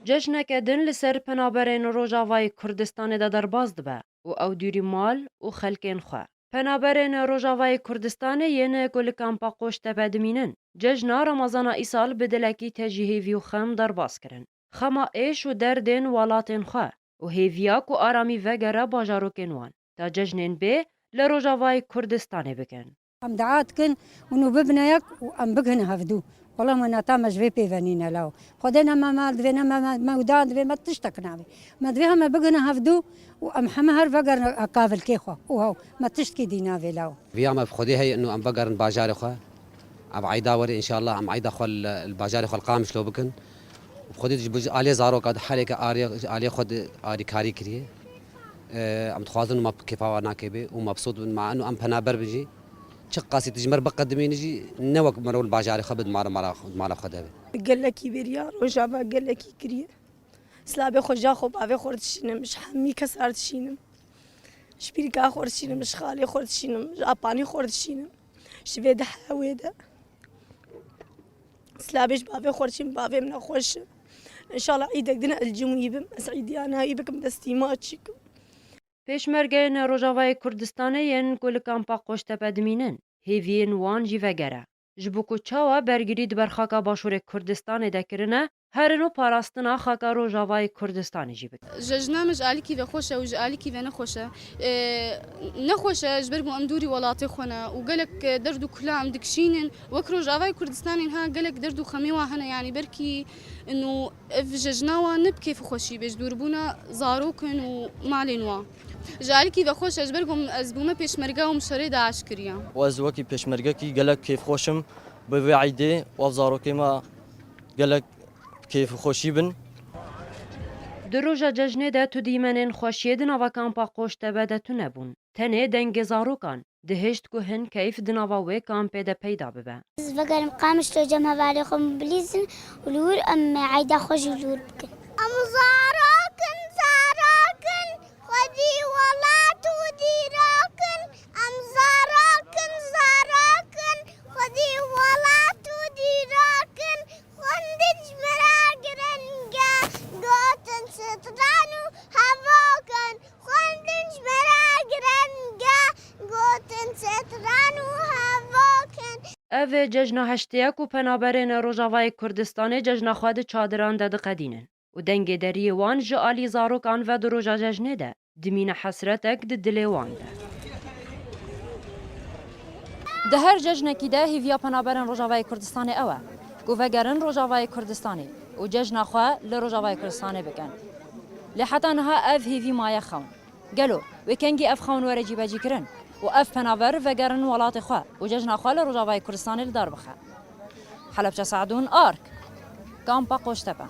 جشنک دن لسر پنابرین روجاوای کردستان دا درباز دبه و او دوری مال و خلکین خواه. پنابرین روجاوای کردستان ین گل کامپا قوش تبدمینن. جشنا رمضان ایسال بدلکی تجیهی و خم درباز کرن. خما ایش و دردین والاتین خواه و هیویاک و آرامی وگره باجاروکین وان. تا جشنین به لروجاوای کردستان بکن. ام دعات کن ونو ببنیک و ام بگن هفدو. والله من تام جوی پیونین لاو. خودنا ما دوینا ما ودان دوی ما تشتک ناوی. ما دوی هم بگن هفدو و ام همه هر وگر کافل کیخوا. وهاو ما تشتکی دینا ویلاو. وياما بخدي هي انه ام بقرن باجار خو اب عيدا وري ان شاء الله ام عيدا خو الباجار خو القامش لو بكن بخدي علي زارو قد حالك علي خد اري كاري كريه ام تخوازن ما كيفا ناكبه ومبسوط مع انه ام بنابر بيجي شقاسي تجمر بقدمين يجي نوك مرول باجار خبد مار خدها قال لك بريار وجابا قال لك كريه سلابي خجا خو بابي خورتشينم مش حمي كسرتشينم شبيركا خورتشينم مش خالي خورتشينم جاباني خورتشينم شبيد حاويدا سلابيش بابي خورتشين بابي من خوش ان شاء الله عيدك دنا الجميب سعيدي انا هيبكم دستيماتشكم پیشمرگین روجاوای کردستانه ین گل کامپا قوش تبدمینن. هیوین وان جیوگره. جبوکو چاوا برگری دبر خاکا باشور کردستان دکرنه هرنو پاراستنا خاکا روجاوای کردستان جیبک. ججنا مش علی کی و خوشه و علی کی و نخوشه. نخوشه جبرگو امدوری ولاتی خونه و قالك دردو كلام دكشينن وك روجاوای کردستان ها قالك دردو خمي واهنا يعني بركي انه اف ججناوا نبكي في خوشي بيج دوربونا زاروكن ومالينوا. جالکی و خوش اجبر گم از بوم پیشمرگه و مشاره داعش کریام. و از وکی پیشمرگه کی گلک کیف خوشم به وعیده و زاروکی ما گلک کیف خوشی بن. دروجا ججنه ده تو دیمنن خوشید نوا کامپا قوش تبده تو نبون. تنه دنگ زاروکان دهشت که هن کیف دنوا و کامپه ده پیدا ببه. وقال قامش تو جمع ولی خم بلیزن ولور ام عیدا خوش ولور بکن. ام زاروکن خدي ولا تودي راكن ام زاراكن خدي ولا تودي راكن خندج مراقرنجا قوتن سترانو هواكن خندج مراقرنجا قوتن سترانو هواكن اوه ججنا هشتیک و پنابرین روجاوای کردستان ججنا خواد چادران ده قدینن. و دنگ دری وان جالی زاروکان و دروجا ججنه ده. دمین حسرتك دل وان ده هر ججنکی ده هیویا پنابرن روجاوای کردستان اوه گوهگرن روجاوای کردستانی و ججنا خواه لروجاوای کردستانی بکن لحتا نها اف هیوی مایا خون گلو وکنگی اف خون ورجی بجی کرن و اف پنابر وگرن ولات خواه و ججنا خواه لروجاوای کردستانی لدار بخواه حلب سعدون آرک کامپا قوشتبه